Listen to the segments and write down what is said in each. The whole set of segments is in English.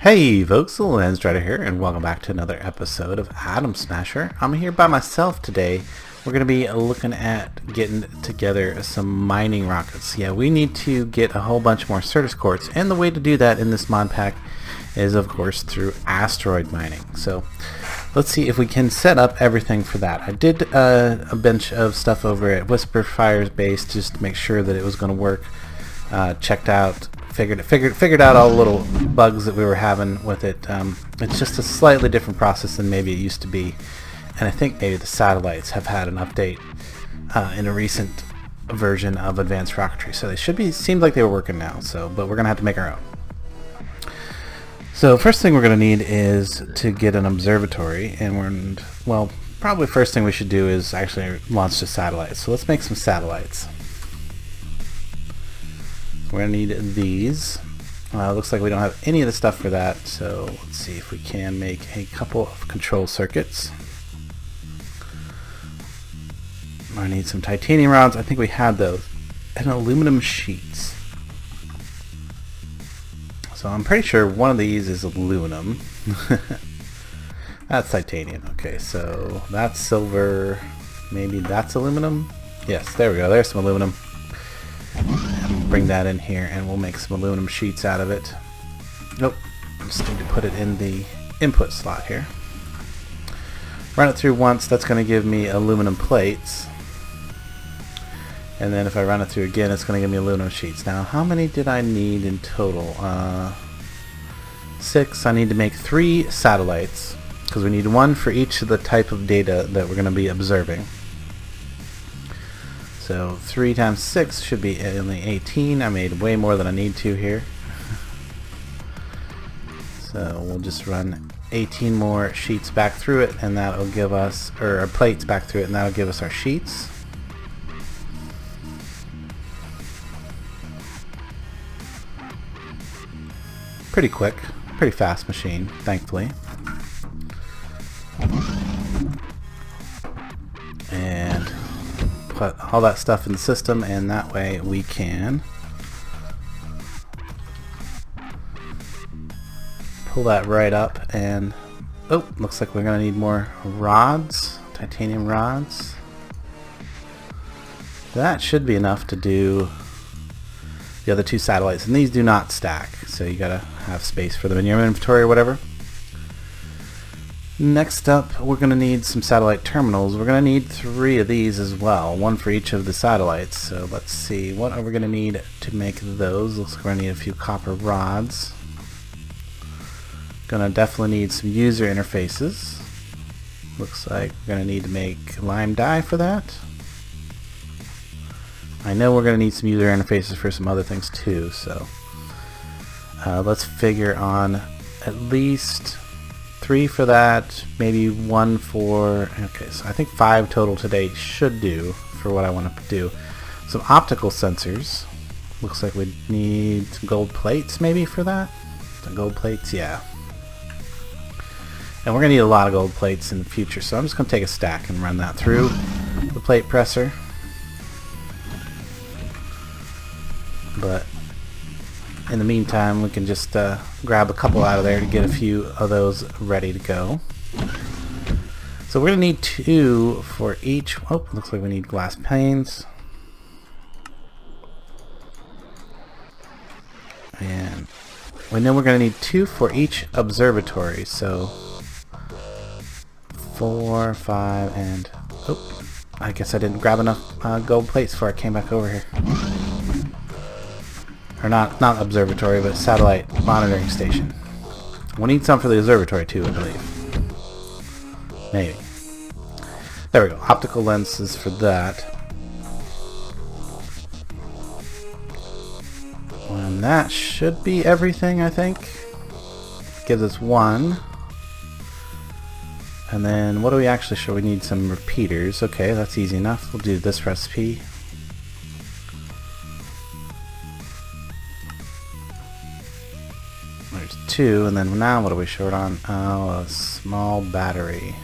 Hey folks, Landstryder here, and welcome back to another episode of Atom Smasher. I'm here by myself today. We're going to be looking at getting together some mining rockets. Yeah, we need to get a whole bunch more Certus quartz, and the way to do that in this mod pack is, of course, through asteroid mining. So let's see if we can set up everything for that. I did a bunch of stuff over at Whisper Fire's base just to make sure that it was going to work. Checked out, figured out all the little bugs that we were having with it. It's just a slightly different process than maybe it used to be, and I think maybe the satellites have had an update in a recent version of advanced rocketry, so they should be seemed like they were working now. But we're gonna have to make our own. So first thing we're gonna need is to get an observatory, and probably first thing we should do is actually launch the satellites. So let's make some satellites. We're going to need these. Looks like we don't have any of the stuff for that, so let's see if we can make a couple of control circuits. I need some titanium rods. I think we had those. And aluminum sheets. So I'm pretty sure one of these is aluminum. That's titanium. Okay, so that's silver. Maybe that's aluminum? Yes, there we go. There's some aluminum. Bring that in here and we'll make some aluminum sheets out of it. Nope, just need to put it in the input slot here. Run it through once, that's going to give me aluminum plates. And then if I run it through again, it's going to give me aluminum sheets. Now, how many did I need in total? 6. I need to make 3 satellites, because we need 1 for each of the type of data that we're going to be observing. So 3 times 6 should be only 18. I made way more than I need to here. So we'll just run 18 more sheets back through it, and that'll give us, or our plates back through it, and that'll give us our sheets. Pretty quick, pretty fast machine, thankfully. And put all that stuff in the system, and that way we can pull that right up. And oh, looks like we're gonna need more rods, titanium rods. That should be enough to do the other 2 satellites, and these do not stack, so you gotta have space for them in your inventory or whatever. Next up, we're going to need some satellite terminals. We're going to need 3 of these as well, 1 for each of the satellites. So let's see, what are we going to need to make those? Looks like we're going to need a few copper rods. Going to definitely need some user interfaces. Looks like we're going to need to make lime dye for that. I know we're going to need some user interfaces for some other things too, so let's figure on at least 3 for that, maybe 1 for, okay, so I think 5 total today should do for what I want to do. Some optical sensors. Looks like we need some gold plates maybe for that. Some gold plates, yeah. And we're going to need a lot of gold plates in the future, so I'm just going to take a stack and run that through the plate presser. But in the meantime, we can just grab a couple out of there to get a few of those ready to go. So we're going to need 2 for each. Oh, looks like we need glass panes. And we know we're going to need 2 for each observatory. So 4, 5, and oh, I guess I didn't grab enough gold plates before I came back over here. Or not observatory, but satellite monitoring station. We'll need some for the observatory too, I believe. Maybe. There we go. Optical lenses for that. And that should be everything, I think. Gives us 1. And then what do we actually show? We need some repeaters. Okay, that's easy enough. We'll do this recipe. There's 2, and then now what are we short on? Oh, a small battery.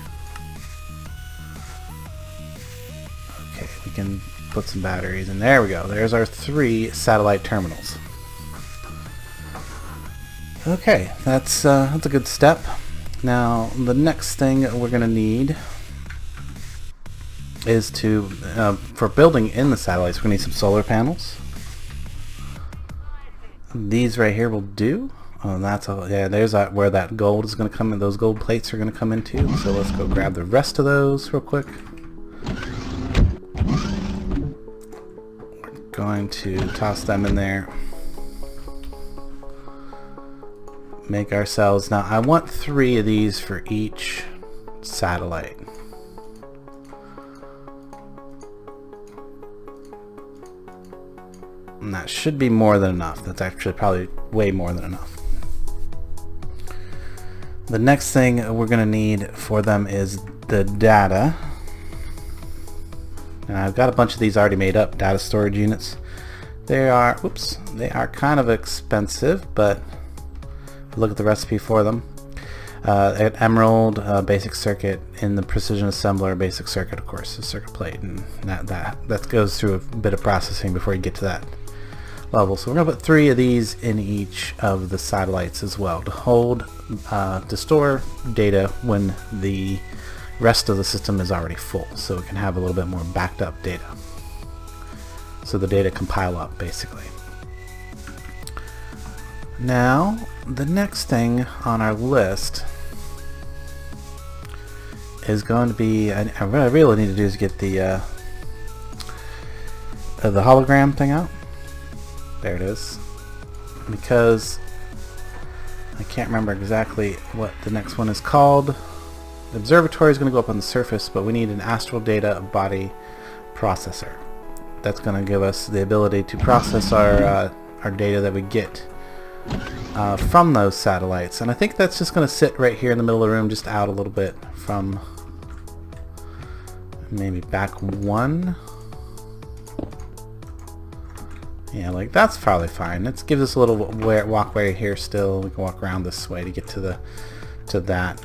Okay, we can put some batteries in. There we go. There's our 3 satellite terminals. Okay, that's a good step. Now the next thing we're going to need is to, for building in the satellites, we're going to need some solar panels. These right here will do. Oh, that's all. Yeah, there's where that gold is going to come in. Those gold plates are going to come into. So let's go grab the rest of those real quick. We're going to toss them in there. Make ourselves, now I want 3 of these for each satellite. And that should be more than enough. That's actually probably way more than enough. The next thing we're going to need for them is the data. Now I've got a bunch of these already made up, data storage units. They are, oops, they are kind of expensive, but look at the recipe for them. An emerald, basic circuit, in the precision assembler, basic circuit, of course, a circuit plate, and that goes through a bit of processing before you get to that level. So we're going to put 3 of these in each of the satellites as well to hold, to store data when the rest of the system is already full, so we can have a little bit more backed up data. So the data can pile up, basically. Now, the next thing on our list is going to be, what I really need to do is get the hologram thing out. There it is. Because I can't remember exactly what the next one is called. The observatory is going to go up on the surface, but we need an astral data body processor. That's going to give us the ability to process our data that we get from those satellites. And I think that's just going to sit right here in the middle of the room, just out a little bit from maybe back 1. Yeah, like that's probably fine. Let's give this a little walkway here still. We can walk around this way to get to that.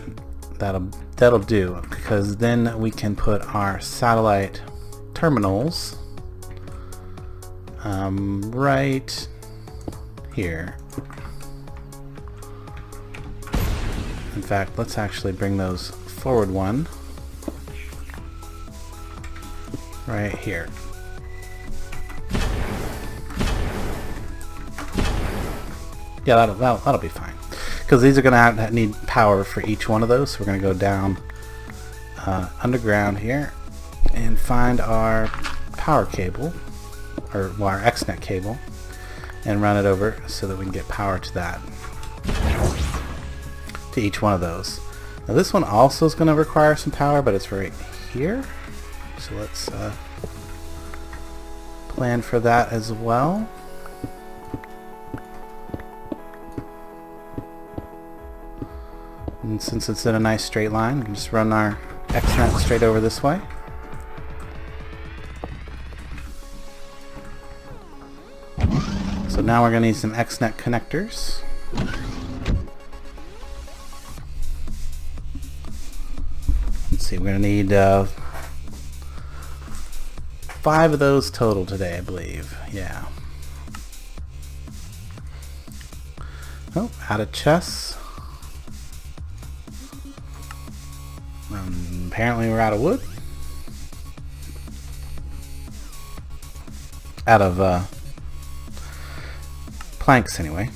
That'll do, because then we can put our satellite terminals right here. In fact, let's actually bring those forward one right here. Yeah, that'll be fine, because these are going to need power for each one of those. So we're going to go down underground here and find our power cable, or our XNet cable, and run it over so that we can get power to that, to each one of those. Now this one also is going to require some power, but it's right here. So let's plan for that as well. And since it's in a nice straight line, we can just run our XNet straight over this way. So now we're going to need some XNet connectors. Let's see, we're going to need 5 of those total today, I believe. Yeah. Oh, out of chests. Apparently we're out of wood. Out of planks anyway.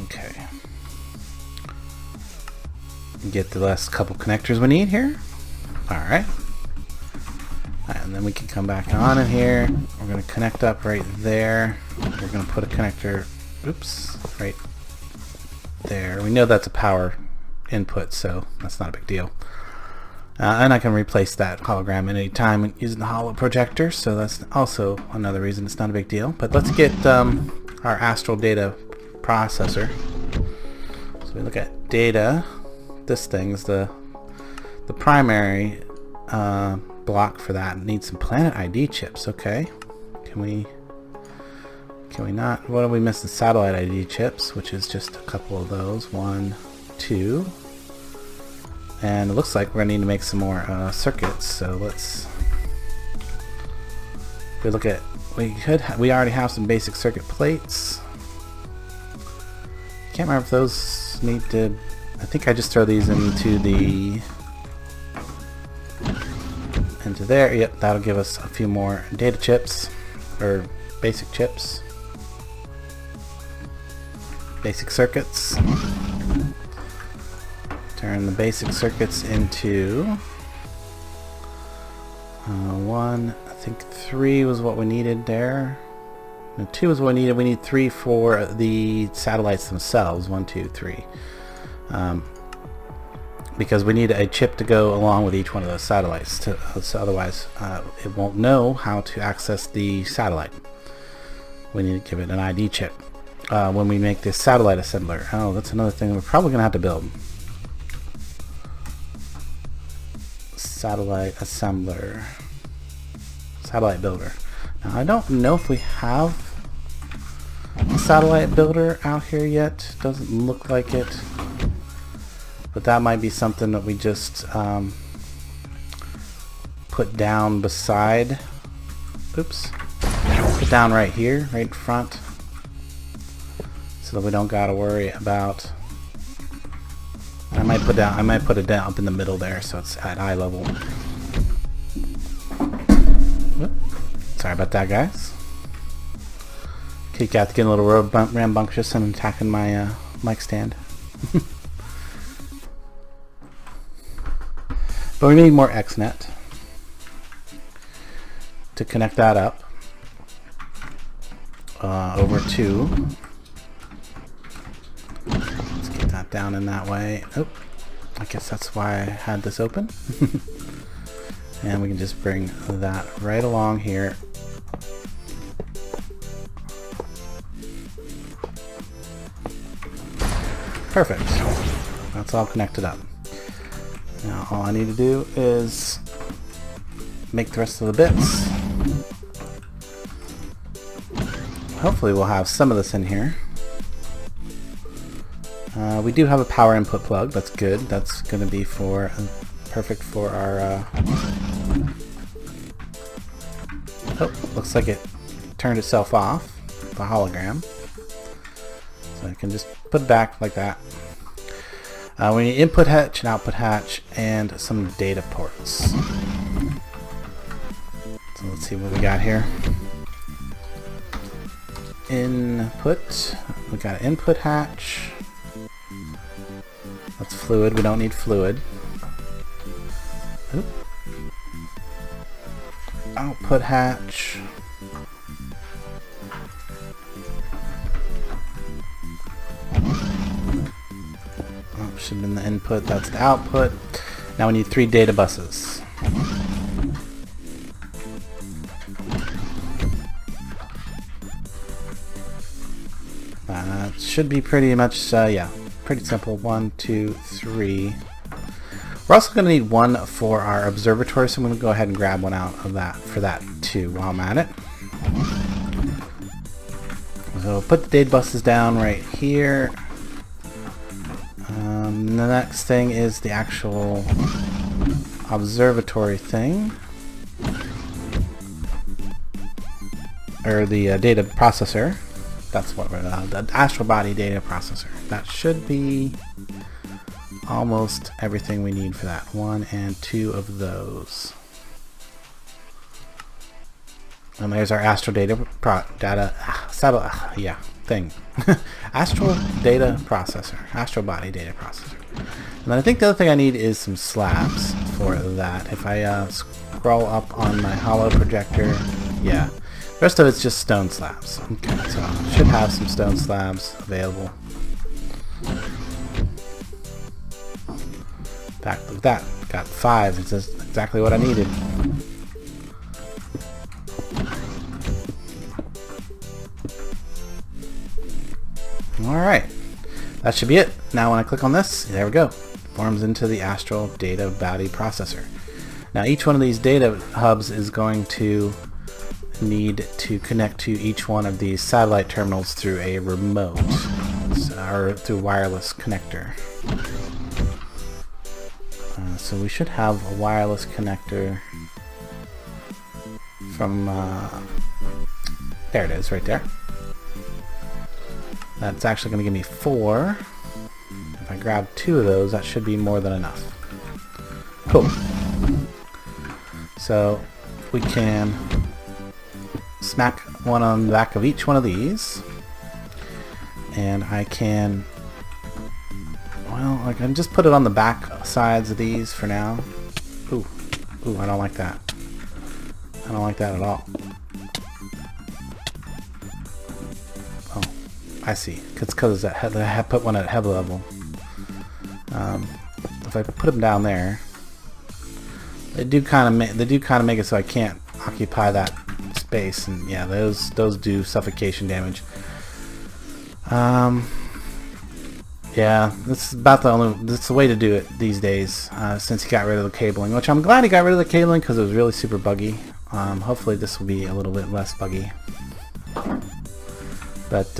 Okay. Get the last couple connectors we need here. Alright. And then we can come back on in here. We're going to connect up right there. We're going to put a connector, oops, right there. We know that's a power input, so that's not a big deal. And I can replace that hologram at any time using the holo projector, so that's also another reason it's not a big deal. But let's get our astral data processor. So we look at data. This thing's the primary block for that. It needs some planet ID chips. Okay, can we not? What do we miss? The satellite ID chips, which is just a couple of those. 1, 2. And it looks like we're going to need to make some more circuits. So let's, if we look at we already have some basic circuit plates. Can't remember if those need to. I think I just throw these into there. Yep, that'll give us a few more data chips, or basic chips, basic circuits. Turn the basic circuits into one. I think 3 was what we needed there. No, 2 was what we needed. We need 3 for the satellites themselves. 1, 2, 3. Because we need a chip to go along with each one of those satellites. So otherwise, it won't know how to access the satellite. We need to give it an ID chip when we make this satellite assembler. Oh, that's another thing we're probably going to have to build. Satellite assembler. Satellite builder. Now, I don't know if we have a satellite builder out here yet. Doesn't look like it. But that might be something that we just put down beside. Oops. Put down right here, right in front. So that we don't gotta worry about. I might put it down up in the middle there so it's at eye level. Whoop. Sorry about that, guys. Kitty Cat's getting a little rambunctious and attacking my mic stand. But we need more XNet to connect that up over to. Let's get that down in that way. Oh, I guess that's why I had this open. And we can just bring that right along here. Perfect. That's all connected up. Now all I need to do is make the rest of the bits. Hopefully we'll have some of this in here. We do have a power input plug. That's good. That's going to be perfect for our. Oh, looks like it turned itself off. The hologram. So I can just put it back like that. We need input hatch, an output hatch, and some data ports. So let's see what we got here. Input. We got an input hatch. That's fluid. We don't need fluid. Oop. Output hatch. Should have been the input, that's the output. Now we need 3 data buses. That should be pretty much, yeah, pretty simple. 1, 2, 3. We're also going to need 1 for our observatory, so I'm going to go ahead and grab 1 out of that for that too while I'm at it. So put the data buses down right here. The next thing is the actual observatory thing, or the data processor. That's what we're the astral body data processor. That should be almost everything we need for that. 1 and 2 of those. And there's our astral data thing. Astral data processor. Astral body data processor. And then I think the other thing I need is some slabs for that. If I scroll up on my holo projector, yeah. The rest of it's just stone slabs. Okay, so I should have some stone slabs available. In fact, look at that. Got 5. It's just exactly what I needed. Alright, that should be it. Now when I click on this, there we go. It forms into the astral data body processor. Now each one of these data hubs is going to need to connect to each one of these satellite terminals through a remote, or through wireless connector. So we should have a wireless connector from There it is, right there. That's actually going to give me 4. If I grab 2 of those, that should be more than enough. Cool. So we can smack one on the back of each one of these, and I can, well, I can just put it on the back sides of these for now. Ooh, I don't like that. I don't like that at all. Oh, I see. It's because I had put one at head level. If I put them down there, they do kind of make it so I can't occupy that space, and yeah, those do suffocation damage. Yeah, this is about that's the way to do it these days, since he got rid of the cabling, which I'm glad he got rid of the cabling because it was really super buggy. Hopefully this will be a little bit less buggy. But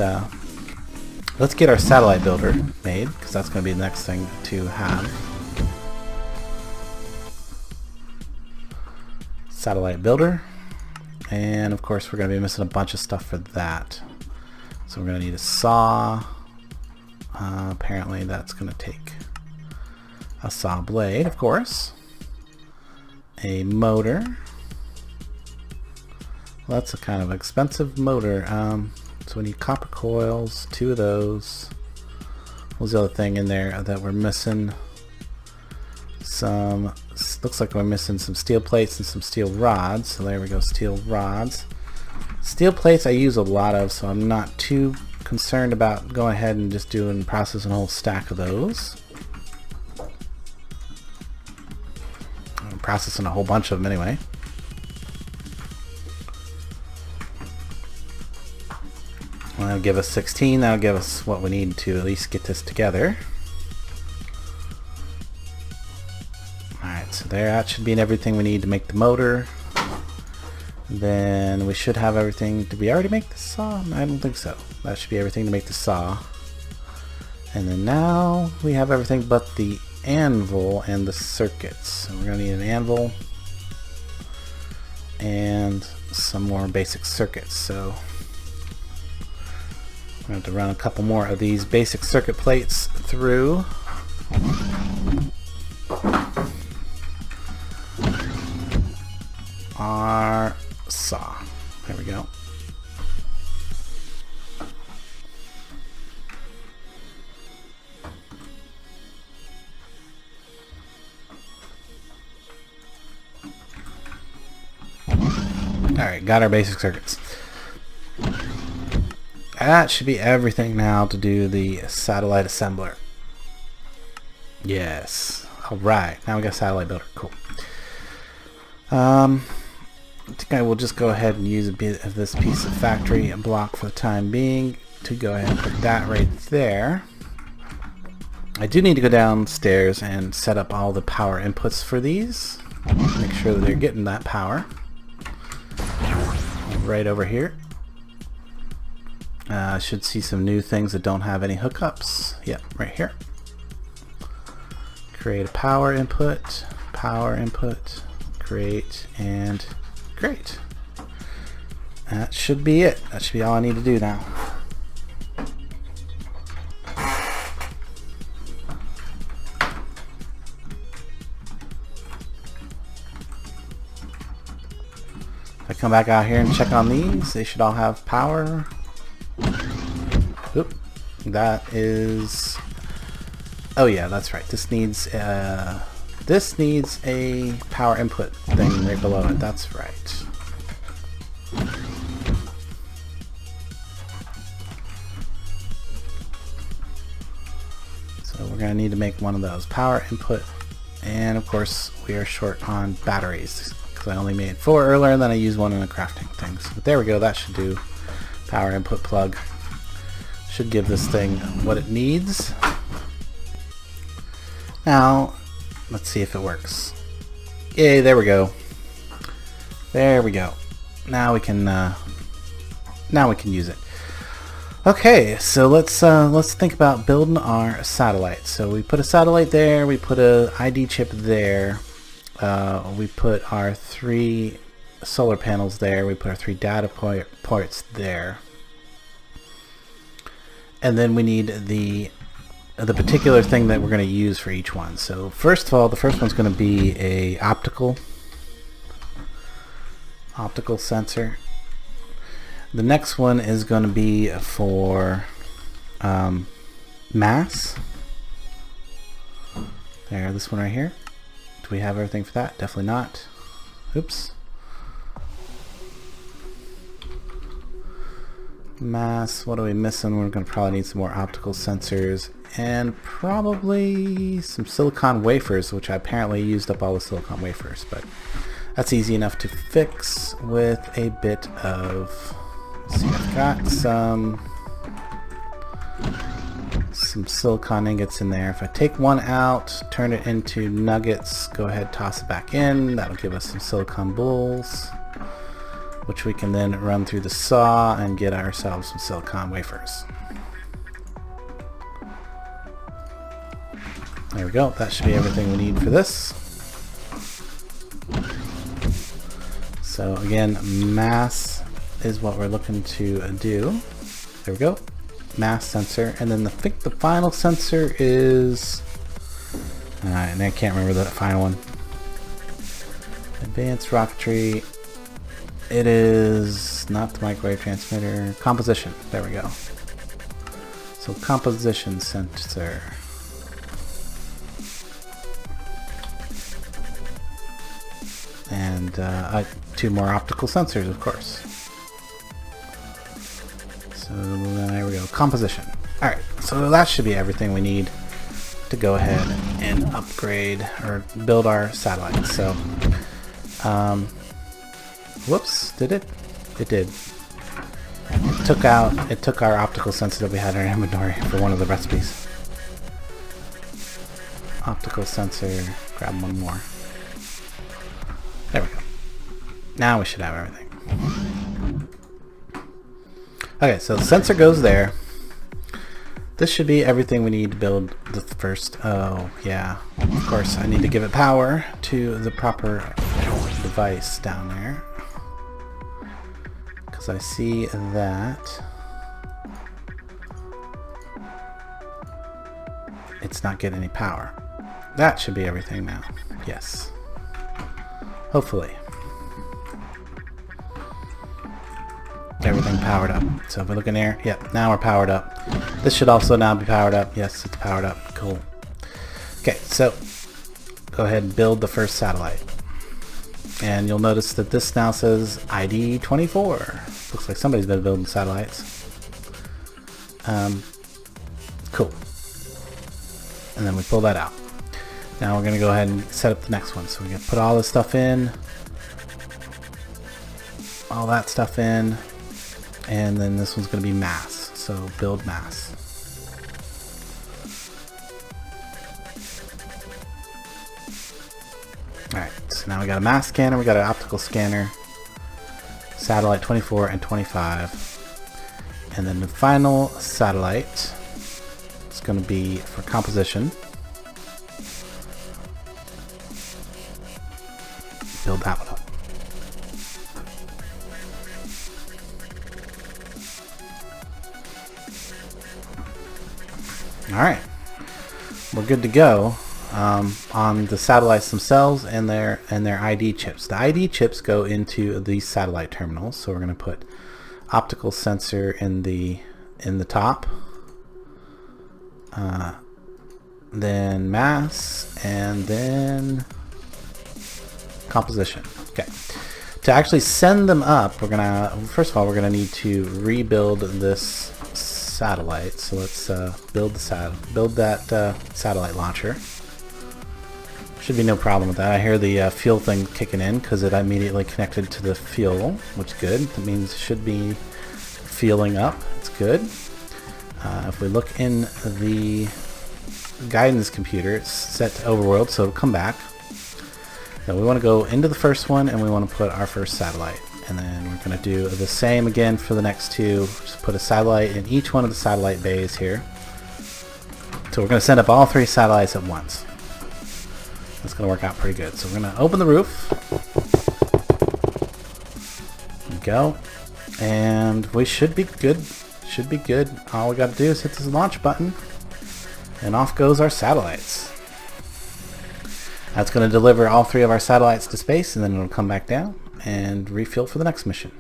let's get our satellite builder made, because that's going to be the next thing to have. Satellite builder, and of course we're going to be missing a bunch of stuff for that. So we're going to need a saw. Apparently that's going to take a saw blade, of course. A motor. Well, that's a kind of expensive motor. So we need copper coils, 2 of those. What was the other thing in there that we're missing? Looks like we're missing some steel plates and some steel rods. So there we go, steel rods. Steel plates I use a lot of, so I'm not too concerned about going ahead and just processing a whole stack of those. I'm processing a whole bunch of them anyway. Well, that'll give us 16. That'll give us what we need to at least get this together. Alright, so that should be everything we need to make the motor. Then we should have everything. Did we already make the saw? I don't think so. That should be everything to make the saw. And then now we have everything but the anvil and the circuits. So we're going to need an anvil and some more basic circuits. So we're going to have to run a couple more of these basic circuit plates through. Our saw. There we go. Alright, got our basic circuits. That should be everything now to do the satellite assembler. Yes. Alright, now we got satellite builder. Cool. I think I will just go ahead and use a bit of this piece of factory block for the time being to go ahead and put that right there. I do need to go downstairs and set up all the power inputs for these. Make sure that they're getting that power. Right over here. Should see some new things that don't have any hookups. Yep, right here. Create a power input, create, and great. That should be it. That should be all I need to do now. If I come back out here and check on these, they should all have power. Oop, that is, oh yeah, that's right. This needs a power input thing right below it. That's right. So we're gonna need to make one of those power input, and of course we are short on batteries because I only made 4 earlier and then I used one in the crafting things. But there we go. That should do. Power input plug should give this thing what it needs. Now let's see if it works. Yay, there we go. There we go. Now we can use it. Okay, so let's think about building our satellite. So we put a satellite there, we put a ID chip there, we put our 3 solar panels there. We put our 3 data ports there. And then we need the particular thing that we're going to use for each one. So first of all, the first one's going to be a optical sensor. The next one is going to be for mass. There, this one right here. Do we have everything for that? Definitely not. Oops. Mass, what are we missing? We're going to probably need some more optical sensors and probably some silicon wafers, which I apparently used up all the silicon wafers, but that's easy enough to fix with a bit of, let's see, I've got some silicon ingots in there. If I take one out, turn it into nuggets, go ahead, toss it back in, that'll give us some silicon bowls, which we can then run through the saw and get ourselves some silicon wafers. There we go. That should be everything we need for this. So again, mass is what we're looking to do. There we go. Mass sensor. And then I think the final sensor is... and I can't remember the final one. Advanced rocketry. It is not the microwave transmitter. Composition. There we go. So composition sensor. And 2 more optical sensors, of course. So there we go. Composition. Alright, so that should be everything we need to go ahead and upgrade or build our satellite. So, whoops, did it? It did. It took our optical sensor that we had in our inventory for one of the recipes. Optical sensor, grab one more. There we go. Now we should have everything. Okay, so the sensor goes there. This should be everything we need to build the first. Oh, yeah. Of course, I need to give it power to the proper device down there. Because I see that it's not getting any power. That should be everything now. Yes. Hopefully. Everything powered up. So if we look in there, yep, now we're powered up. This should also now be powered up. Yes, it's powered up. Cool. Okay, so go ahead and build the first satellite. And you'll notice that this now says ID 24. Looks like somebody's been building satellites. Cool. And then we pull that out. Now we're going to go ahead and set up the next one. So we're going to put all this stuff in. All that stuff in. And then this one's going to be mass. So build mass. Alright, so now we got a mass scanner, we got an optical scanner, satellite 24 and 25. And then the final satellite is going to be for composition. Build that one up. Alright, we're good to go on the satellites themselves and their ID chips. The ID chips go into these satellite terminals, so we're going to put optical sensor in the top, then mass, and then composition. Okay. To actually send them up, we're gonna first of all we're gonna need to rebuild this satellite. So let's build that satellite launcher. Should be no problem with that. I hear the fuel thing kicking in because it immediately connected to the fuel, which is good. That means it should be fueling up. It's good. If we look in the guidance computer, it's set to overworld, so it'll come back. Now we want to go into the first one and we want to put our first satellite. And then we're going to do the same again for the next two. Just put a satellite in each one of the satellite bays here. So we're going to send up all 3 satellites at once. That's going to work out pretty good. So we're going to open the roof. go. And we should be good. Should be good. All we got to do is hit this launch button, and off goes our satellites. That's going to deliver all 3 of our satellites to space, and then it'll come back down and refuel for the next mission.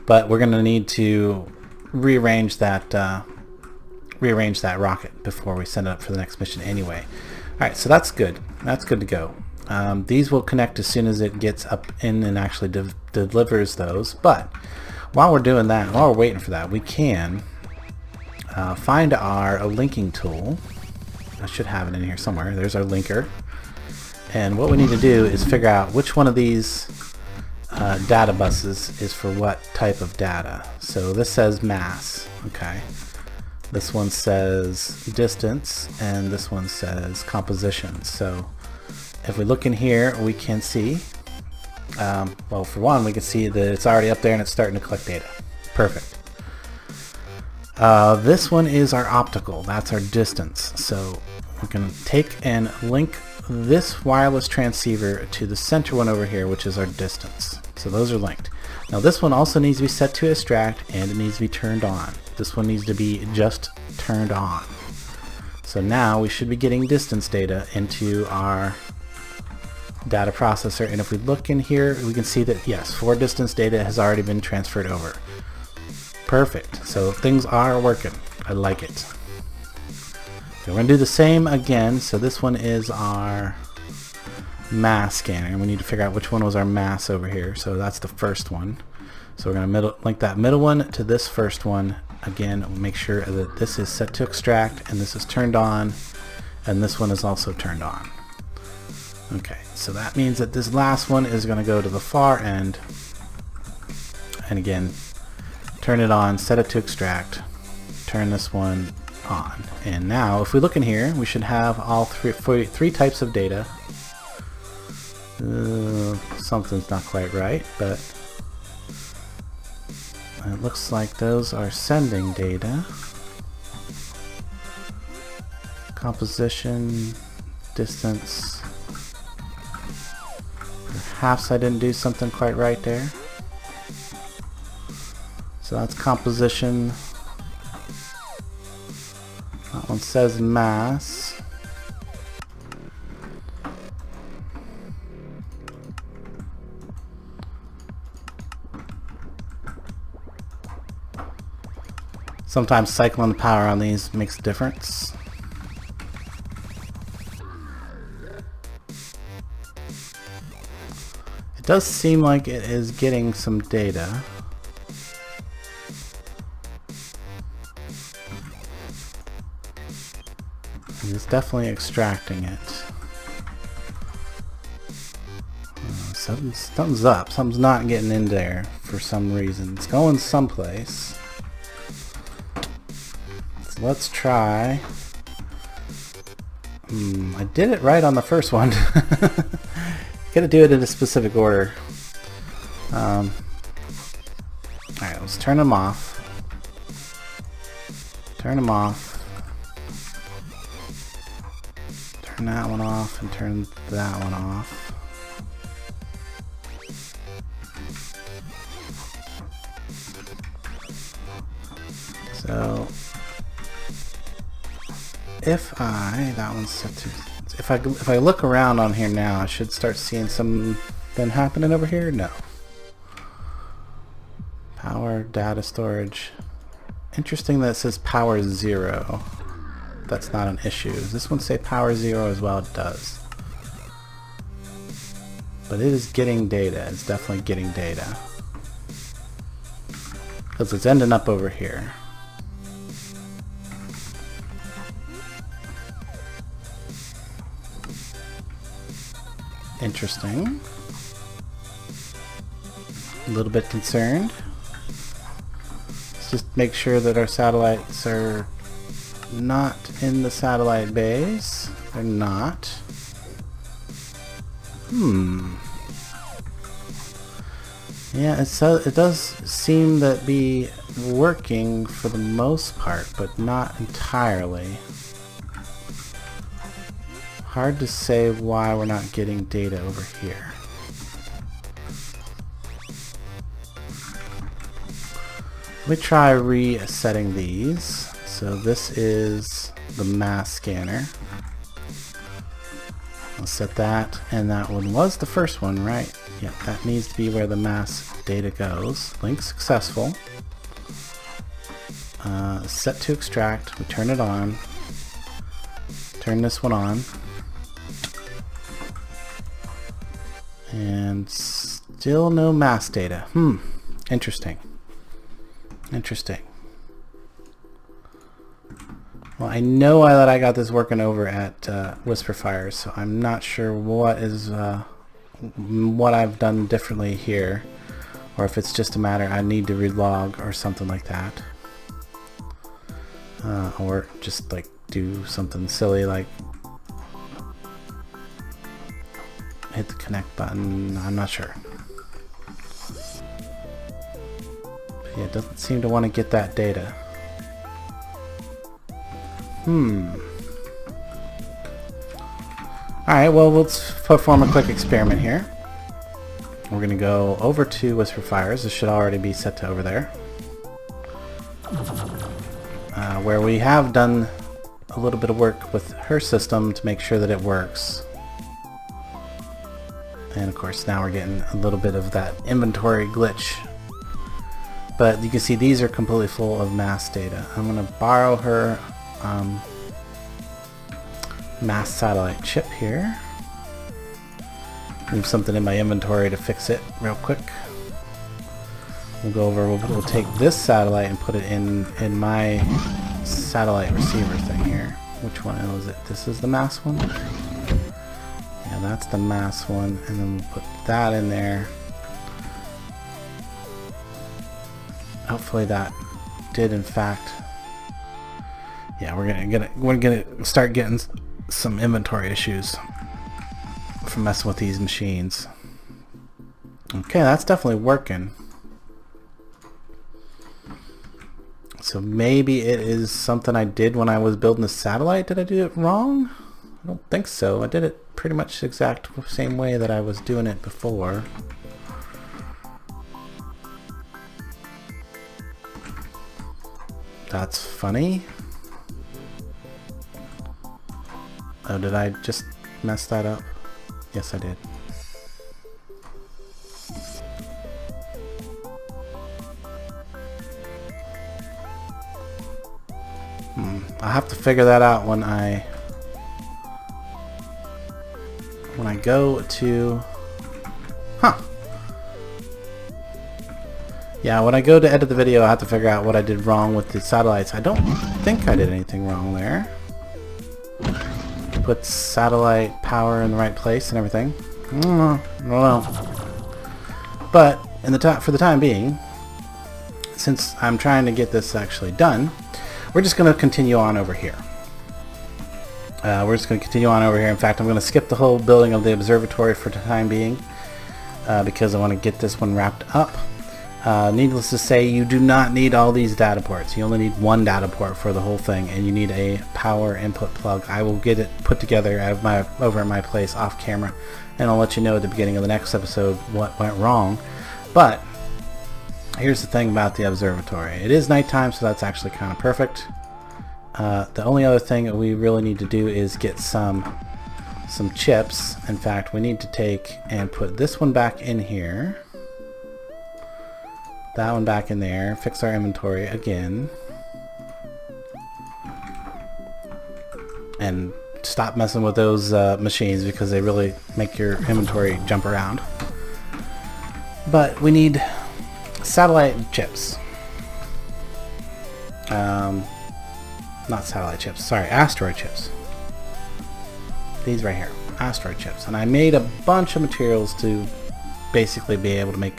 But we're going to need to rearrange that rocket before we send it up for the next mission anyway. Alright, so that's good. That's good to go. These will connect as soon as it gets up in and actually delivers those. But while we're doing that, while we're waiting for that, we can find our linking tool. I should have it in here somewhere. There's our linker. And what we need to do is figure out which one of these data buses is for what type of data. So this says mass. Okay. This one says distance, and this one says composition. So if we look in here, we can see, well, for one, we can see that it's already up there and it's starting to collect data. Perfect. This one is our optical. That's our distance. So we can take and link this wireless transceiver to the center one over here, which is our distance. So those are linked. Now this one also needs to be set to extract, and it needs to be turned on. This one needs to be just turned on. So now we should be getting distance data into our data processor, and if we look in here, we can see that yes, 4 distance data has already been transferred over. Perfect. So things are working. I like it. Okay, we're going to do the same again. So this one is our mass scanner, and we need to figure out which one was our mass over here. So that's the first one. So we're going to link that middle one to this first one. Again, we'll make sure that this is set to extract, and this is turned on, and this one is also turned on. Okay, so that means that this last one is going to go to the far end, and again, turn it on, set it to extract, turn this one on. And now, if we look in here, we should have all three types of data. Something's not quite right, but it looks like those are sending data. Composition, distance. Perhaps I didn't do something quite right there. So that's composition. That one says mass. Sometimes cycling the power on these makes a difference. It does seem like it is getting some data. It's definitely extracting it. Something's up. Something's not getting in there for some reason. It's going someplace. So let's try. I did it right on the first one. Gotta do it in a specific order. Alright, let's turn them off. Turn them off. Turn that one off and turn that one off. So if that one's set to, if I look around on here now, I should start seeing something happening over here. No. Power, data storage. Interesting that it says power 0. That's not an issue. Does this one say power 0 as well? It does. But it is getting data. It's definitely getting data. Because it's ending up over here. Interesting. A little bit concerned. Let's just make sure that our satellites are not in the satellite bays. They're not. Yeah, it does seem to be working for the most part, but not entirely. Hard to say why we're not getting data over here. Let me try resetting these. So this is the mass scanner. I'll set that, and that one was the first one, right? Yeah, that needs to be where the mass data goes. Link successful. Set to extract. We turn it on. Turn this one on. And still no mass data. Interesting. Interesting. Well, I know that I got this working over at Whisperfires, so I'm not sure what is what I've done differently here, or if it's just a matter I need to relog or something like that, or just like do something silly like hit the connect button. I'm not sure. But yeah, it doesn't seem to want to get that data. Alright, well, let's perform a quick experiment here. We're going to go over to Whisperfires. This should already be set to over there. Where we have done a little bit of work with her system to make sure that it works. And of course now we're getting a little bit of that inventory glitch. But you can see these are completely full of mass data. I'm going to borrow her mass satellite chip here. Leave something in my inventory to fix it real quick. We'll go over, we'll take this satellite and put it in my satellite receiver thing here. Which one is it? This is the mass one? Yeah, that's the mass one, and then we'll put that in there. Hopefully that did in fact. Yeah, we're gonna start getting some inventory issues from messing with these machines. Okay, that's definitely working. So maybe it is something I did when I was building the satellite. Did I do it wrong? I don't think so. I did it pretty much the exact same way that I was doing it before. That's funny. Oh, did I just mess that up? Yes, I did. I'll have to figure that out when I go to... Yeah, when I go to edit the video, I have to figure out what I did wrong with the satellites. I don't think I did anything wrong there. Put satellite power in the right place and everything. I don't know. But for the time being, since I'm trying to get this actually done, we're just going to continue on over here. In fact, I'm going to skip the whole building of the observatory for the time being because I want to get this one wrapped up. Needless to say, you do not need all these data ports. You only need one data port for the whole thing, and you need a power input plug. I will get it put together over at my place off camera, and I'll let you know at the beginning of the next episode what went wrong. But here's the thing about the observatory. It is nighttime, so that's actually kind of perfect. The only other thing that we really need to do is get some chips. In fact, we need to take and put this one back in here. That one back in there. Fix our inventory again. And stop messing with those machines because they really make your inventory jump around. But we need satellite chips. Not satellite chips, sorry, asteroid chips. These right here, asteroid chips. And I made a bunch of materials to basically be able to make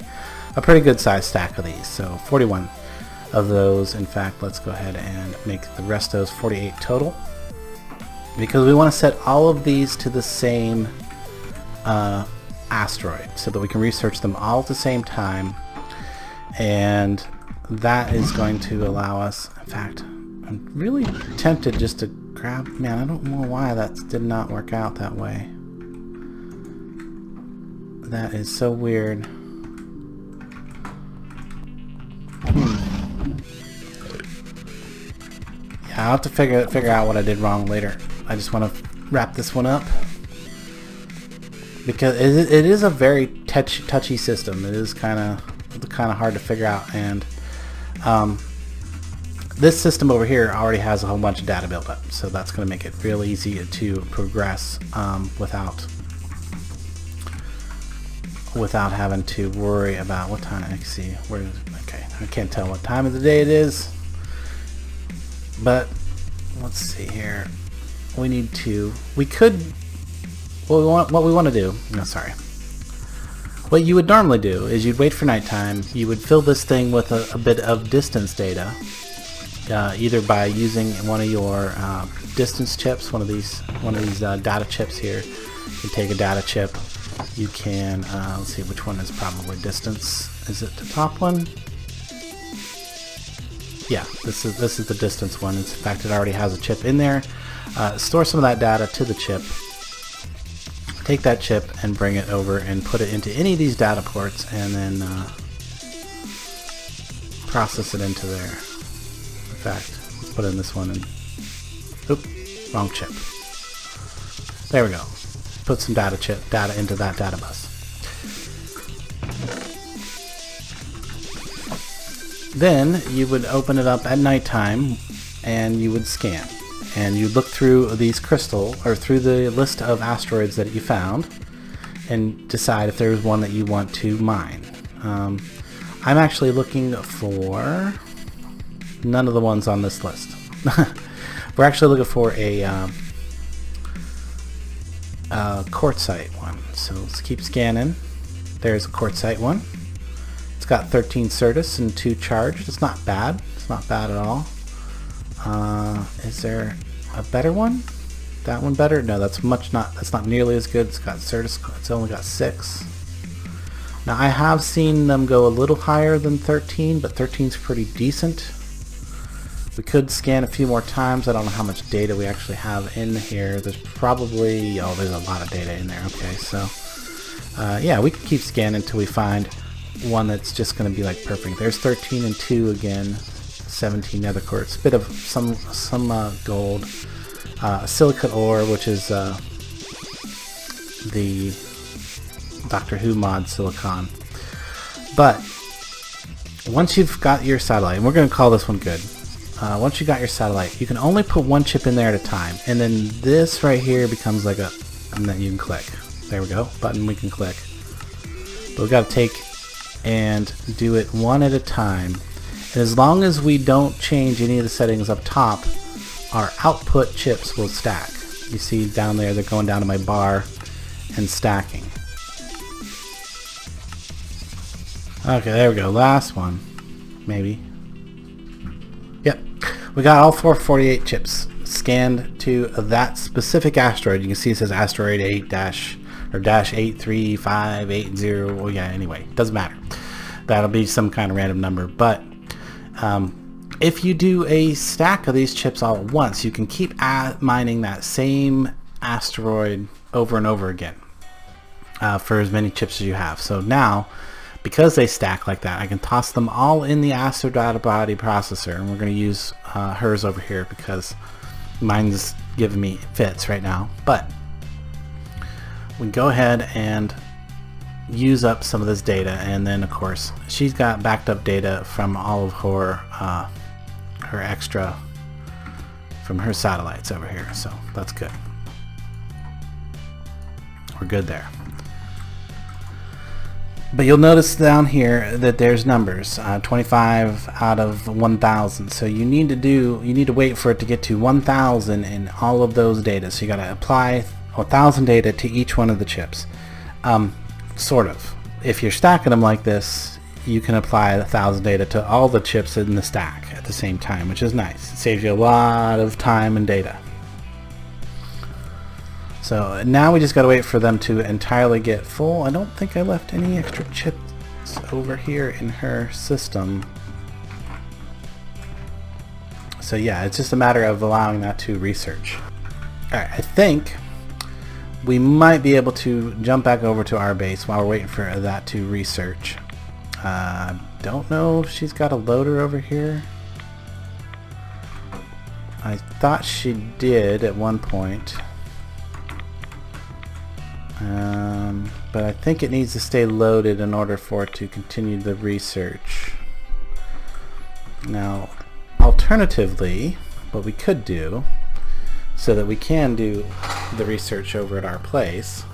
a pretty good size stack of these. So 41 of those. In fact, let's go ahead and make the rest of those 48 total. Because we want to set all of these to the same asteroid so that we can research them all at the same time. And that is going to allow us, in fact, I'm really tempted just to grab, man, I don't know why that did not work out that way. That is so weird. I'll have to figure out what I did wrong later. I just want to wrap this one up because it is a very touchy system. It is kind of hard to figure out, and this system over here already has a whole bunch of data built up, so that's going to make it real easy to progress without having to worry about what time. I can see where. Okay, I can't tell what time of the day it is, but let's see here. What you would normally do is you'd wait for nighttime. You would fill this thing with a bit of distance data, either by using one of your distance chips, one of these data chips here. You can take a data chip. You can let's see which one is probably distance. Is it the top one? Yeah, this is the distance one. In fact, it already has a chip in there. Store some of that data to the chip. Take that chip and bring it over and put it into any of these data ports, and then process it into there. In fact, let's put in this one and wrong chip. There we go. Put some data into that data bus. Then you would open it up at nighttime and you would scan. And you look through these through the list of asteroids that you found and decide if there's one that you want to mine. I'm actually looking for none of the ones on this list. We're actually looking for a quartzite one. So let's keep scanning. There's a quartzite one. It's got 13 Certus and 2 charged. It's not bad. It's not bad at all. Is there a better one? That one better? No, that's not nearly as good. It's got Certus. It's only got 6. Now I have seen them go a little higher than 13, but 13 is pretty decent. We could scan a few more times. I don't know how much data we actually have in here. There's probably there's a lot of data in there. Okay, so yeah, we can keep scanning until we find one that's just going to be like perfect. There's 13 and 2 again. 17 nether quartz, bit of some gold, silicate ore, which is the Doctor Who mod silicon. But once you've got your satellite, and we're going to call this one good. Once you got your satellite, you can only put one chip in there at a time, and then this right here becomes like and then you can click. There we go, button we can click. But we've got to take and do it one at a time. And as long as we don't change any of the settings up top, our output chips will stack. You see down there, they're going down to my bar and stacking. Okay, there we go. Last one. Maybe. Yep. We got all 448 chips scanned to that specific asteroid. You can see it says asteroid 8-83580. Well, yeah, anyway, doesn't matter. That'll be some kind of random number. But if you do a stack of these chips all at once, you can keep mining that same asteroid over and over again for as many chips as you have. So now, because they stack like that, I can toss them all in the Astrodata body processor, and we're going to use hers over here because mine's giving me fits right now. But we can go ahead and use up some of this data, and then of course she's got backed up data from all of her extra from her satellites over here, so that's good. We're good there. But you'll notice down here that there's numbers, 25 out of 1,000. So you need to wait for it to get to 1,000 in all of those data. So you got to apply 1,000 data to each one of the chips. Sort of. If you're stacking them like this, you can apply 1,000 data to all the chips in the stack at the same time, which is nice. It saves you a lot of time and data. So now we just got to wait for them to entirely get full. I don't think I left any extra chips over here in her system. So yeah, it's just a matter of allowing that to research. Alright, I think we might be able to jump back over to our base while we're waiting for that to research. Don't know if she's got a loader over here. I thought she did at one point. But I think it needs to stay loaded in order for it to continue the research. Now, alternatively, what we could do, so that we can do the research over at our place,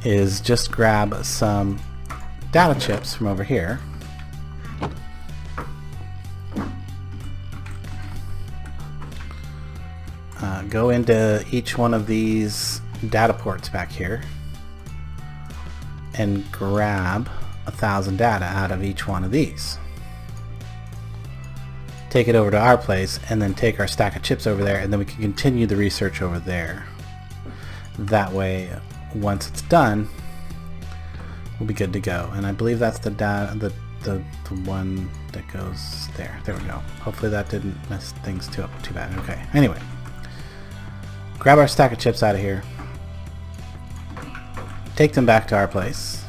is just grab some data chips from over here. Go into each one of these data ports back here and grab 1,000 data out of each one of these. Take it over to our place and then take our stack of chips over there, and then we can continue the research over there. That way, once it's done, we'll be good to go. And I believe that's the data, the one that goes there. There we go. Hopefully that didn't mess things too bad. Okay. Anyway, grab our stack of chips out of here. Take them back to our place.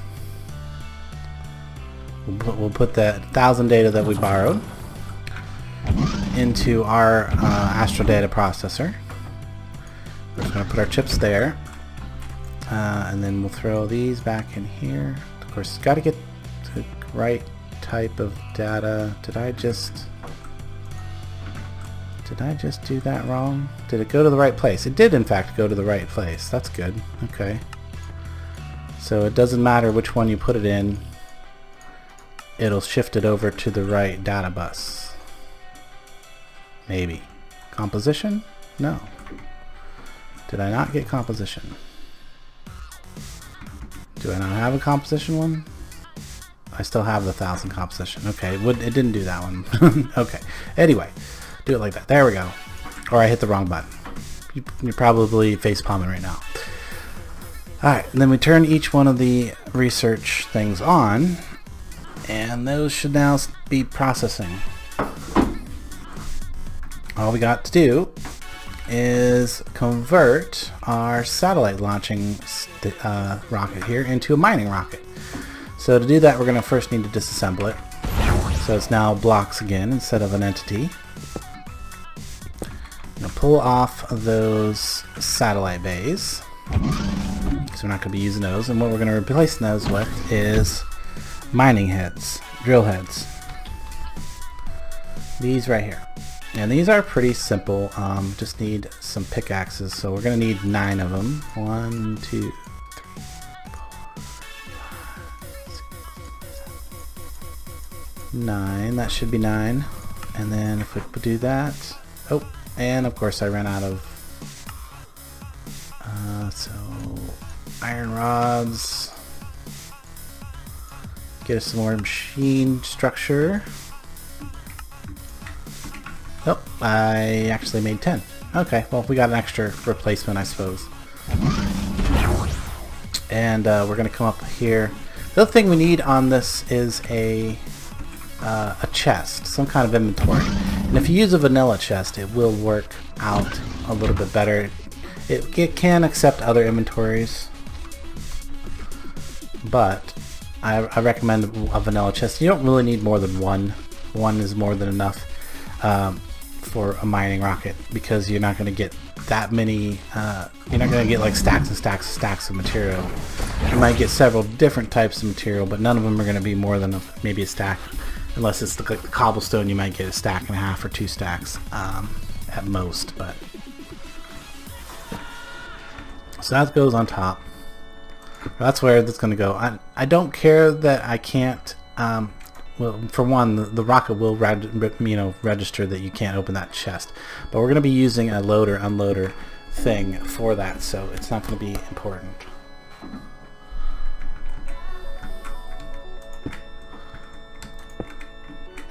We'll put that 1,000 data that we borrowed into our Astral Data processor. We're just going to put our chips there, and then we'll throw these back in here. Of course, got to get the right type of data. Did I just do that wrong? Did it go to the right place? It did in fact go to the right place. That's good. Okay. So it doesn't matter which one you put it in, it'll shift it over to the right data bus. Maybe. Composition? No. Did I not get composition? Do I not have a composition one? I still have the 1,000 composition. Okay, it didn't do that one. Okay. Anyway, do it like that. There we go. Or I hit the wrong button. You're probably face palming right now. Alright, and then we turn each one of the research things on, and those should now be processing. All we got to do is convert our satellite launching rocket here into a mining rocket. So to do that, we're going to first need to disassemble it. So it's now blocks again instead of an entity. I'm going to pull off those satellite bays. So we're not going to be using those, and what we're going to replace those with is mining heads, drill heads. These right here. And these are pretty simple, just need some pickaxes, so we're going to need 9 of them. 1, 2, 3, 4, 5, 6, 7, 9, that should be 9. And then if we do that, oh, and of course I ran out of, so iron rods, get us some more machine structure. Oh, I actually made 10. Okay, well, we got an extra replacement, I suppose. And we're going to come up here. The other thing we need on this is a chest, some kind of inventory. And if you use a vanilla chest, it will work out a little bit better. It can accept other inventories, but I recommend a vanilla chest. You don't really need more than one. One is more than enough for a mining rocket, because you're not going to get that many. You're not going to get like stacks and stacks and stacks of material. You might get several different types of material, but none of them are going to be more than maybe a stack. Unless it's the cobblestone, you might get a stack and a half or 2 stacks at most. But so that goes on top. That's where that's going to go. I don't care that I can't. Well, for one, the rocket will register that you can't open that chest, but we're going to be using a loader unloader thing for that, so it's not going to be important.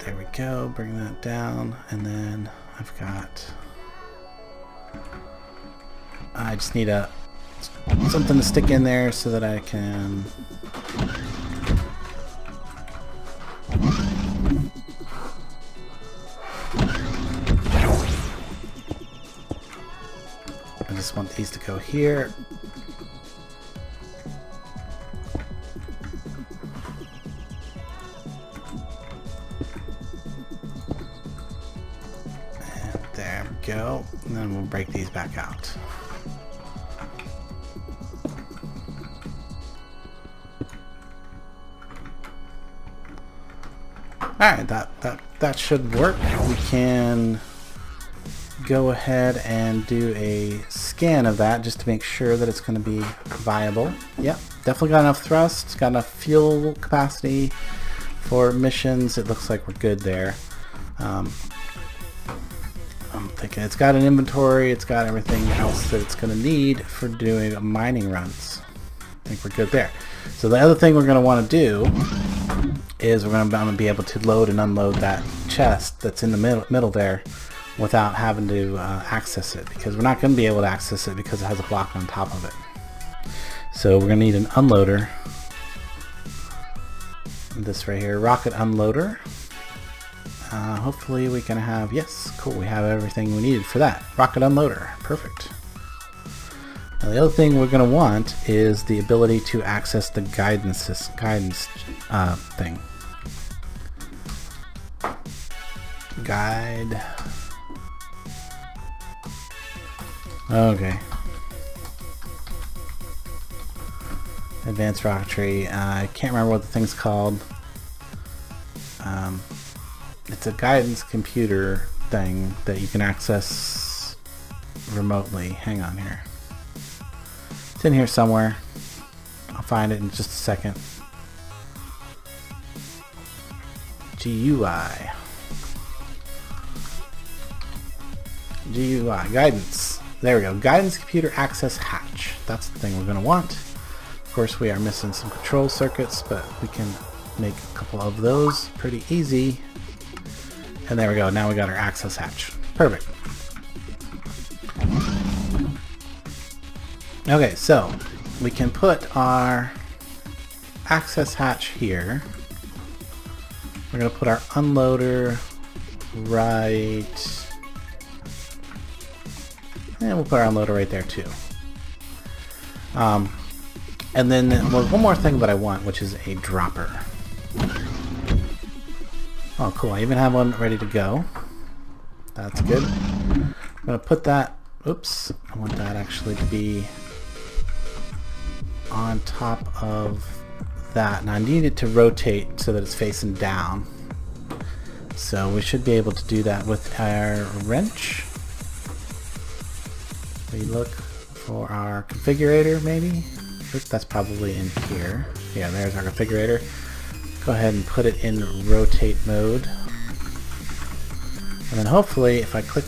There we go. Bring that down, and then I've got. I just need something to stick in there so that I can. I just want these to go here. And go. And then we'll break these back out. Alright, that should work. We can go ahead and do a scan of that just to make sure that it's going to be viable. Yep, definitely got enough thrust. It's got enough fuel capacity for missions. It looks like we're good there. I'm thinking it's got an inventory. It's got everything else that it's going to need for doing mining runs. I think we're good there. So the other thing we're going to want to do is we're going to be able to load and unload that chest that's in the middle there without having to access it, because we're not going to be able to access it because it has a block on top of it. So we're going to need an unloader. This right here, rocket unloader. Hopefully we can have, yes, cool, we have everything we needed for that. Rocket unloader, perfect. Now the other thing we're going to want is the ability to access the guidance thing. Guide. Okay. Advanced rocketry. I can't remember what the thing's called. It's a guidance computer thing that you can access remotely. Hang on here. It's in here somewhere. I'll find it in just a second. GUI. Guidance. There we go. Guidance computer access hatch. That's the thing we're going to want. Of course, we are missing some control circuits, but we can make a couple of those pretty easy. And there we go. Now we got our access hatch. Perfect. Okay, so we can put our access hatch here. We're going to put our unloader right... And we'll put our unloader right there too. And then one more thing that I want, which is a dropper. Oh, cool. I even have one ready to go. That's good. I'm going to put that... Oops. I want that actually to be on top of that. Now I need it to rotate so that it's facing down. So we should be able to do that with our wrench. We look for our configurator, maybe. Oops, that's probably in here. Yeah, there's our configurator. Go ahead and put it in rotate mode. And then hopefully, if I click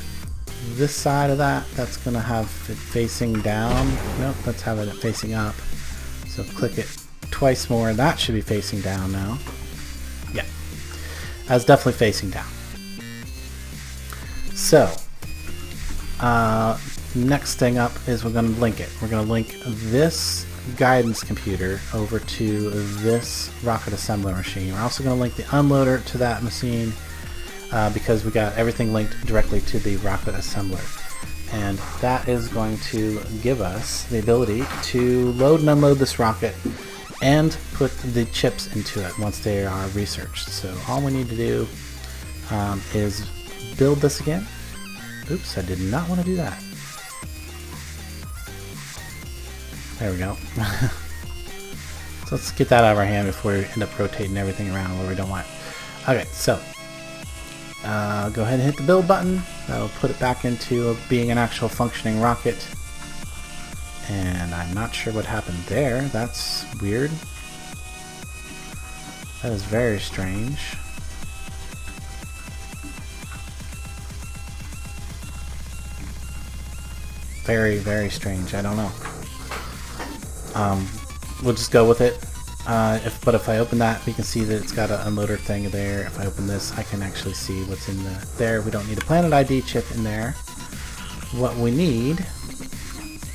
this side of that, that's going to have it facing down. Nope, let's have it facing up. So click it twice more, and that should be facing down now. Yeah, that's definitely facing down. So, next thing up is we're going to link it. We're going to link this guidance computer over to this rocket assembler machine. We're also going to link the unloader to that machine because we got everything linked directly to the rocket assembler. And that is going to give us the ability to load and unload this rocket and put the chips into it once they are researched. So all we need to do is build this again. Oops, I did not want to do that. There we go. So let's get that out of our hand before we end up rotating everything around where we don't want it. Okay, so go ahead and hit the build button. That'll put it back into being an actual functioning rocket. And I'm not sure what happened there. That's weird. That is very strange. Very, very strange. I don't know. We'll just go with it. But if I open that, we can see that it's got an unloader thing there. If I open this, I can actually see what's in there. We don't need a Planet ID chip in there. What we need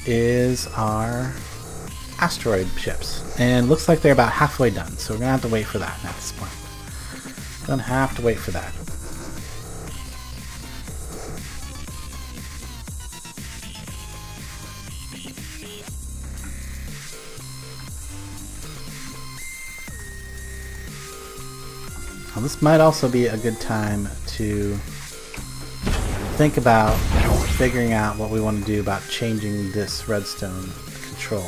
is our asteroid chips. And looks like they're about halfway done. So we're going to have to wait for that at this point. Gonna have to wait for that. Well, this might also be a good time to think about figuring out what we want to do about changing this redstone control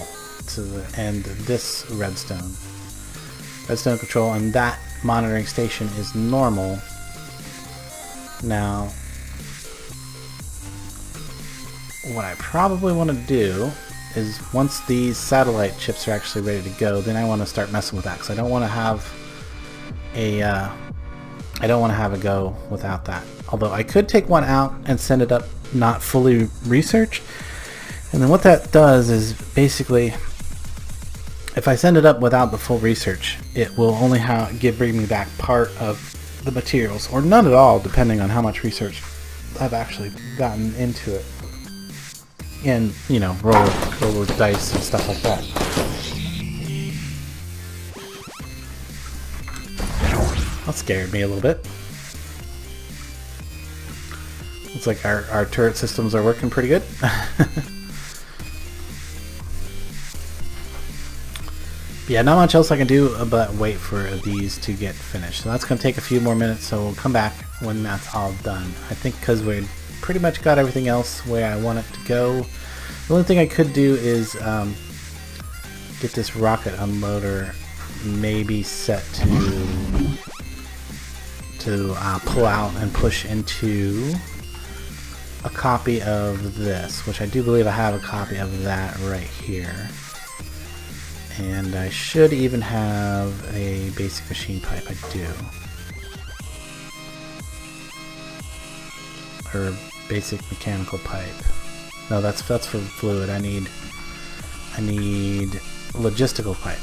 to the end of this redstone control, and that monitoring station is normal. Now what I probably want to do is, once these satellite chips are actually ready to go, then I want to start messing with that, because I don't want to have a go without that. Although I could take one out and send it up not fully researched, and then what that does is basically, if I send it up without the full research, it will only bring me back part of the materials, or none at all, depending on how much research I've actually gotten into it. And, you know, roll with dice and stuff like that. That scared me a little bit. Looks like our turret systems are working pretty good. Yeah, not much else I can do but wait for these to get finished. So that's going to take a few more minutes, so we'll come back when that's all done. I think because we pretty much got everything else where I want it to go. The only thing I could do is get this rocket unloader maybe set to pull out and push into a copy of this, which I do believe I have a copy of that right here. And I should even have a basic machine pipe. I do. Or basic mechanical pipe. No, that's for fluid. I need logistical pipe.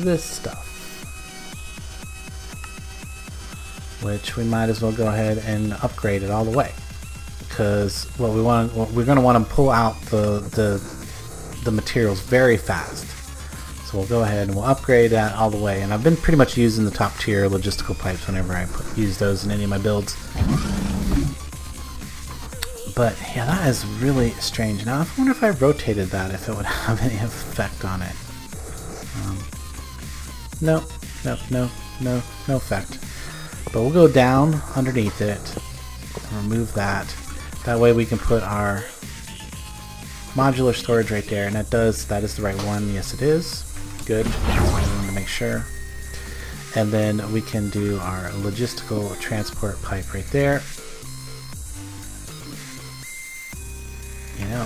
This stuff, which we might as well go ahead and upgrade it all the way, because we're going to want to pull out the materials very fast. So we'll go ahead and we'll upgrade that all the way. And I've been pretty much using the top tier logistical pipes whenever I use those in any of my builds. But yeah, that is really strange. Now I wonder if I rotated that, if it would have any effect on it. No effect. But we'll go down underneath it, remove that. That way we can put our modular storage right there, and that is the right one. Yes, it is. Good. I wanted to make sure. And then we can do our logistical transport pipe right there. You know,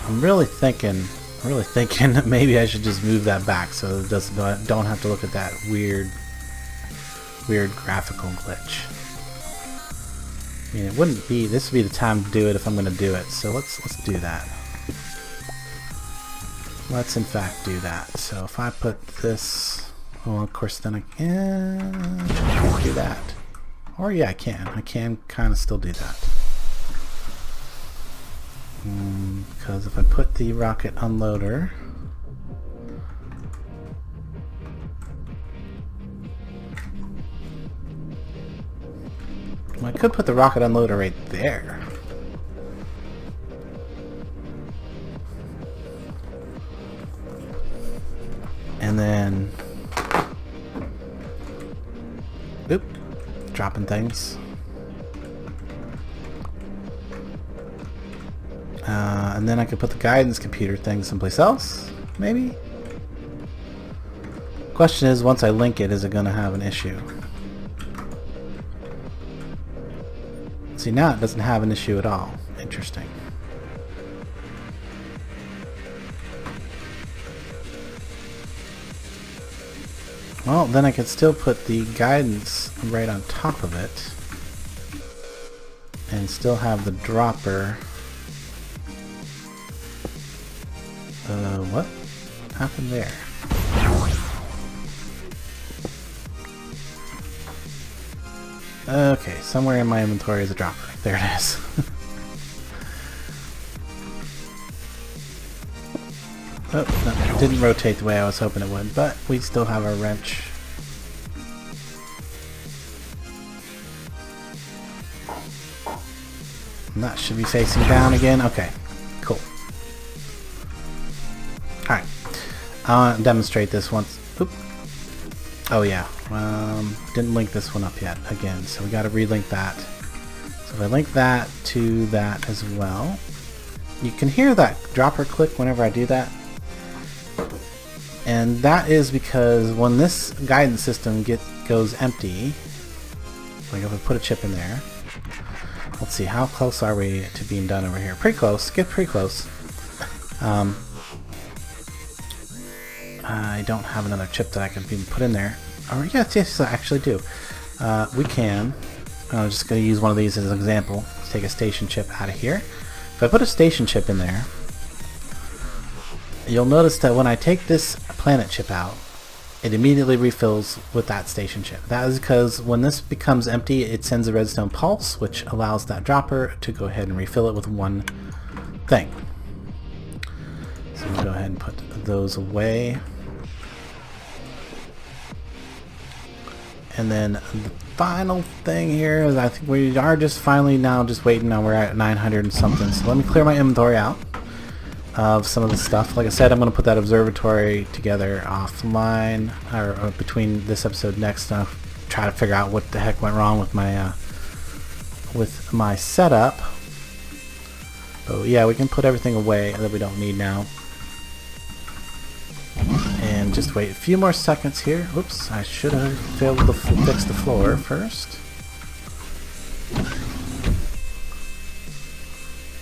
I'm really thinking that maybe I should just move that back so it don't have to look at that weird graphical glitch. I mean, this would be the time to do it if I'm going to do it. So let's do that. Let's in fact do that. So if I put this, well, of course then I can do that. Or yeah, I can kind of still do that. Because if I put the rocket unloader, well, I could put the rocket unloader right there. And then, oop, dropping things. And then I could put the guidance computer thing someplace else, maybe? Question is, once I link it, is it going to have an issue? See, now it doesn't have an issue at all. Interesting. Well, then I could still put the guidance right on top of it and still have the dropper. What happened there? Okay, somewhere in my inventory is a dropper. There it is. Oh, no, it didn't rotate the way I was hoping it would, but we still have our wrench. And that should be facing down again. Okay, cool. Alright, I want to demonstrate this once. Oop. Oh yeah, didn't link this one up yet again, so we got to relink that. So if I link that to that as well, you can hear that dropper click whenever I do that. And that is because when this guidance system goes empty, like if I put a chip in there, let's see, how close are we to being done over here? Pretty close, get pretty close. I don't have another chip that I can even put in there. Or yes, I actually do. We can. I'm just going to use one of these as an example. Let's take a station chip out of here. If I put a station chip in there, you'll notice that when I take this planet chip out, it immediately refills with that station chip. That is because when this becomes empty, it sends a redstone pulse, which allows that dropper to go ahead and refill it with one thing. So we'll go ahead and put those away. And then the final thing here is I think we are just finally now just waiting. Now we're at 900 and something. So let me clear my inventory out of some of the stuff. Like I said, I'm going to put that observatory together offline, or between this episode next. I'll try to figure out what the heck went wrong with my setup. Oh yeah, we can put everything away that we don't need now. And just wait a few more seconds here. Oops, I should have failed to fix the floor first.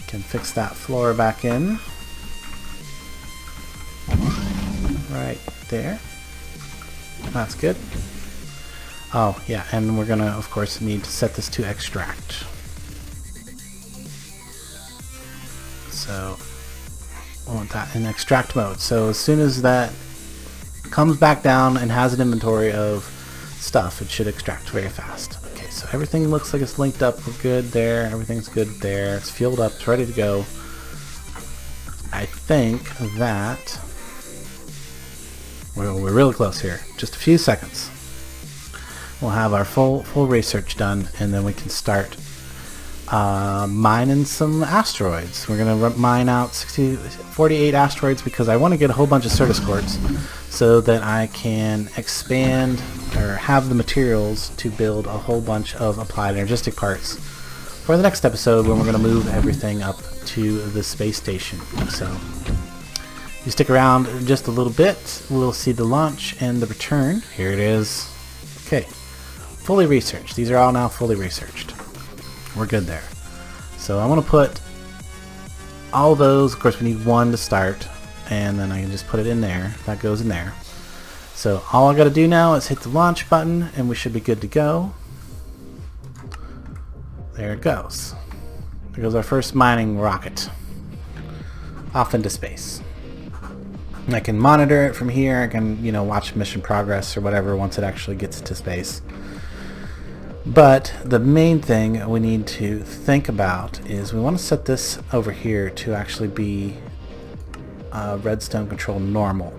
Can fix that floor back in. Right there. That's good. Oh yeah, and we're gonna of course need to set this to extract. So I want that in extract mode. So as soon as that comes back down and has an inventory of stuff, it should extract very fast. Okay, so everything looks like it's linked up. We're good there. Everything's good there. It's fueled up. It's ready to go. I think that we're really close here. Just a few seconds. We'll have our full research done, and then we can start mining some asteroids. We're gonna mine out 48 asteroids because I want to get a whole bunch of Certus quartz so that I can expand or have the materials to build a whole bunch of applied energistic parts for the next episode when we're going to move everything up to the space station. So if you stick around just a little bit, we'll see the launch and the return. Here it is. Okay, fully researched. These are all now fully researched. We're good there. So I want to put all those. Of course, we need one to start, and then I can just put it in there. That goes in there. So all I got to do now is hit the launch button, and we should be good to go. There it goes. There goes our first mining rocket off into space. And I can monitor it from here. I can, watch mission progress or whatever once it actually gets to space. But the main thing we need to think about is we want to set this over here to actually be redstone control normal.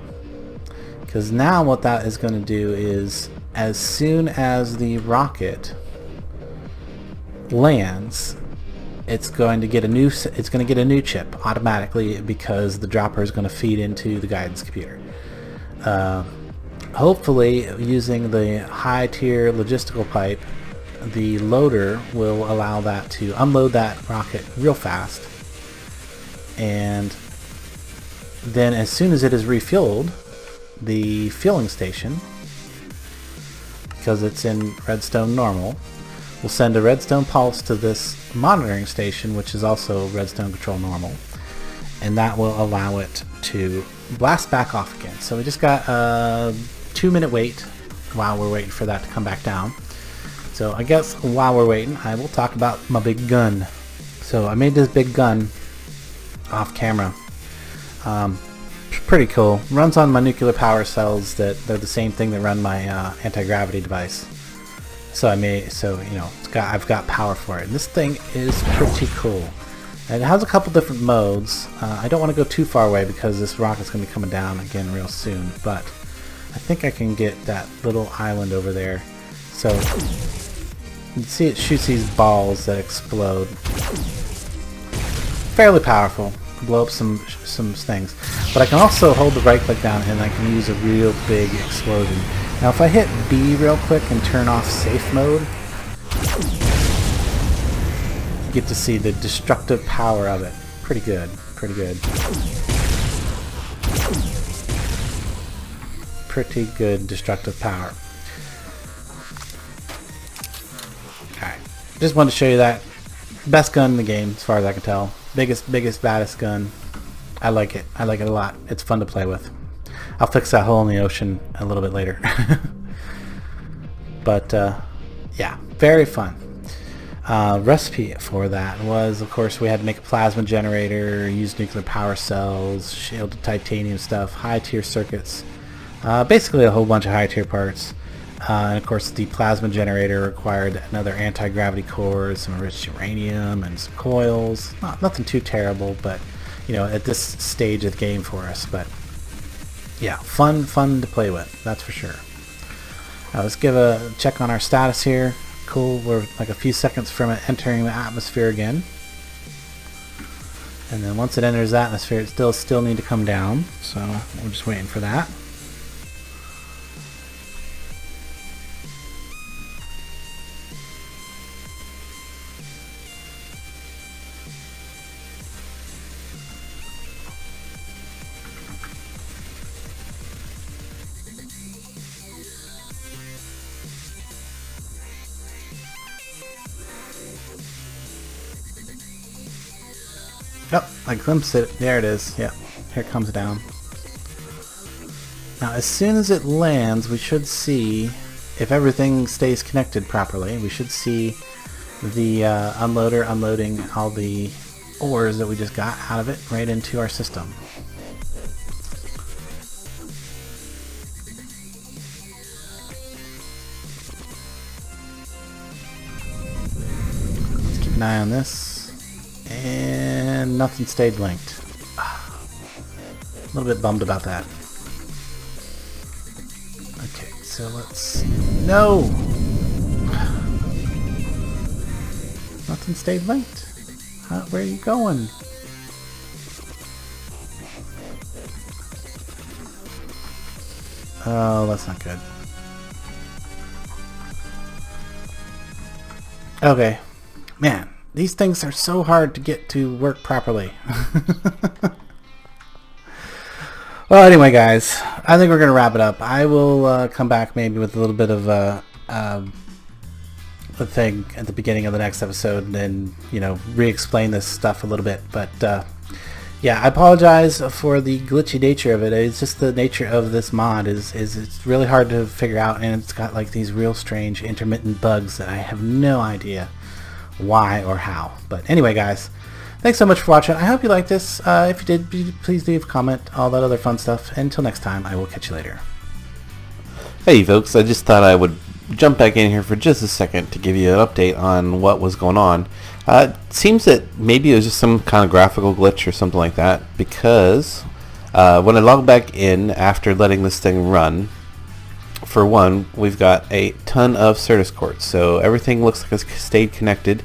Because now what that is going to do is as soon as the rocket lands, it's going to get a new chip automatically because the dropper is going to feed into the guidance computer. Hopefully, using the high tier logistical pipe, the loader will allow that to unload that rocket real fast, and then as soon as it is refueled, the fueling station, because it's in redstone normal, will send a redstone pulse to this monitoring station, which is also redstone control normal, and that will allow it to blast back off again. So we just got a 2-minute wait while we're waiting for that to come back down. So I guess while we're waiting, I will talk about my big gun. So I made this big gun off camera. Pretty cool. Runs on my nuclear power cells they're the same thing that run my anti-gravity device. So I've got power for it. And this thing is pretty cool. And it has a couple different modes. I don't want to go too far away because this rocket's going to be coming down again real soon. But I think I can get that little island over there. So you can see it shoots these balls that explode. Fairly powerful. Blow up some things. But I can also hold the right click down and I can use a real big explosion. Now if I hit B real quick and turn off safe mode, you get to see the destructive power of it. Pretty good, pretty good. Pretty good destructive power. Alright, just wanted to show you that. Best gun in the game as far as I can tell. Biggest, baddest gun. I like it. I like it a lot. It's fun to play with. I'll fix that hole in the ocean a little bit later. But yeah, very fun. Recipe for that was, of course, we had to make a plasma generator, use nuclear power cells, shielded titanium stuff, high tier circuits, basically a whole bunch of high tier parts. And of course the plasma generator required another anti-gravity core, some enriched uranium, and some coils. Nothing too terrible, but you know, at this stage of the game for us. But yeah, fun to play with, that's for sure. Now let's give a check on our status here. Cool, we're like a few seconds from it entering the atmosphere again. And then once it enters the atmosphere, it still need to come down. So we're just waiting for that. Yep, I glimpsed it. There it is. Yep, here it comes down. Now, as soon as it lands, we should see, if everything stays connected properly, we should see the unloader unloading all the ores that we just got out of it right into our system. Let's keep an eye on this. And nothing stayed linked. A little bit bummed about that. Okay, so let's... No! Nothing stayed linked. Where are you going? Oh, that's not good. Okay. Man. These things are so hard to get to work properly. Well, anyway, guys, I think we're going to wrap it up. I will come back maybe with a little bit of a thing at the beginning of the next episode and then, you know, re-explain this stuff a little bit. But, yeah, I apologize for the glitchy nature of it. It's just the nature of this mod is it's really hard to figure out, and it's got like these real strange intermittent bugs that I have no idea why or how. But anyway, guys, thanks so much for watching. I hope you liked this. If you did, please leave a comment, all that other fun stuff. Until next time, I will catch you later. Hey folks, I just thought I would jump back in here for just a second to give you an update on what was going on. It seems that maybe it was just some kind of graphical glitch or something like that, because when I log back in after letting this thing run, for one, we've got a ton of Certus quartz, so everything looks like it's stayed connected.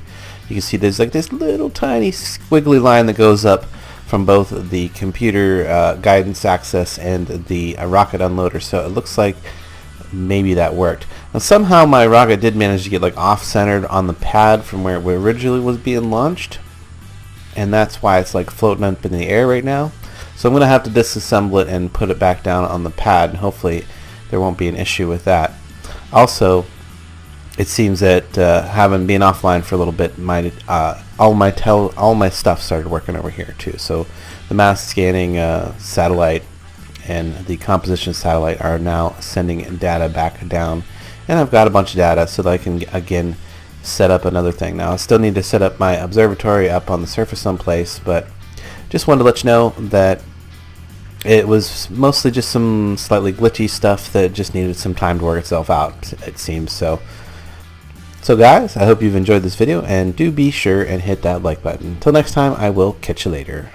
You can see there's like this little tiny squiggly line that goes up from both the computer guidance access and the rocket unloader, so it looks like maybe that worked. Now somehow my rocket did manage to get like off-centered on the pad from where it originally was being launched, and that's why it's like floating up in the air right now. So I'm going to have to disassemble it and put it back down on the pad, and hopefully there won't be an issue with that. Also, it seems that having been offline for a little bit, all my stuff started working over here too. So the mass scanning satellite and the composition satellite are now sending data back down, and I've got a bunch of data so that I can again set up another thing. Now I still need to set up my observatory up on the surface someplace, but just wanted to let you know that it was mostly just some slightly glitchy stuff that just needed some time to work itself out, it seems. So guys, I hope you've enjoyed this video, and do be sure and hit that like button. Until next time, I will catch you later.